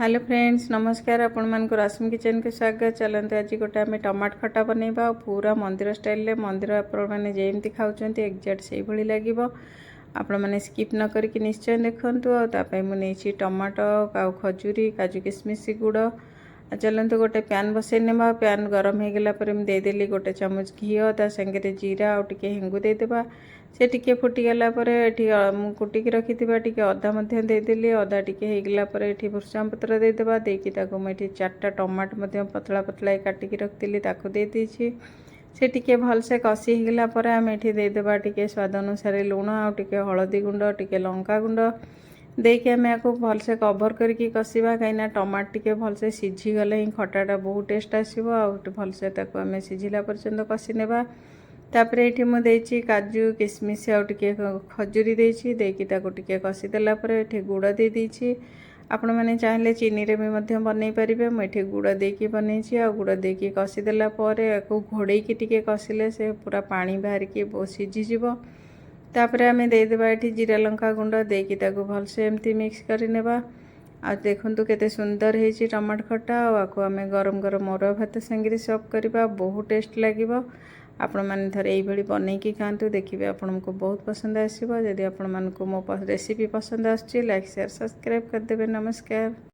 Hello friends नमस्कार आपण मान को रश्मि किचन के स्वागत। चलते आज गोटे आम टमाटो खटा बनैबा पूरा मंदिर स्टाइल रे मंदिर आपण मैंने जेमती खाउछंती एक्जेक्ट से भली लागिबो। आपण मैंने स्किप न करके निश्चय देखंतु। आ तापै मु नेछि टमाटो काउ खजूरी काजू किशमिश गुड़। चलते गोटे पैन बसै नेबा। पैन गरम हो गला पर दे देली गोटे चम्मच घी ता संगे जीरा और टिके हेंगु दे देबा। से टिके फुटी गला पर एठी मु कुटिक रखिथिबा टिके अदा मध्य दे देली। अदा टिके हे गला पर एठी भुर्संग पत्र दे देबा। देकी ताको म एठी 4टा टमाटो मध्य पतला पतला काटिक रखतिली ताको दे देछि। से टिके भल से कसी हे गला पर हम एठी दे देबा टिके स्वाद अनुसार लूण आ टिके हळदी गुंड टिके लंका गुंड देके आम या भल से कवर करके कसिबा। कहीं टमाटो टिके भल से सीझी गले ही खटाटा बहुत टेस्ट आसीबो। आ भल से ताको आम सीझिला पर्यंत कसी नेबा। तापर ये मुझे काजू किशमिश आउ टिके खजूरी देछि देकी ताको टिके कसी देला पर एठी गुड़ दे देछि। आपण मैंने चाहे चीनी रे भी बनई पारे। मुझे गुड़ देकी बनई आ गुड़ देकी कसी देला पर याको घोड़े की टिके कसिले से पूरा पानी बाहर की सीझीजिवो। तापर आम देदेबा ये जीरा लंका गुंड देकी ताको भल से एमती मिक्स कर नेबा। आ देखंतु केते सुंदर हेछि टमाटो खट्टा। आको आम गरम गरम अरुआ भात संगे सर्व करबा बहुत टेस्ट लागिबो। आपण माने थरे एई भली बनैकी खांतु देखिबे आपनको बहुत पसंद आसीबो। यदि आपण मानको मो रेसिपी पसंद आछि लाइक शेयर सब्सक्राइब कर देबे। नमस्कार।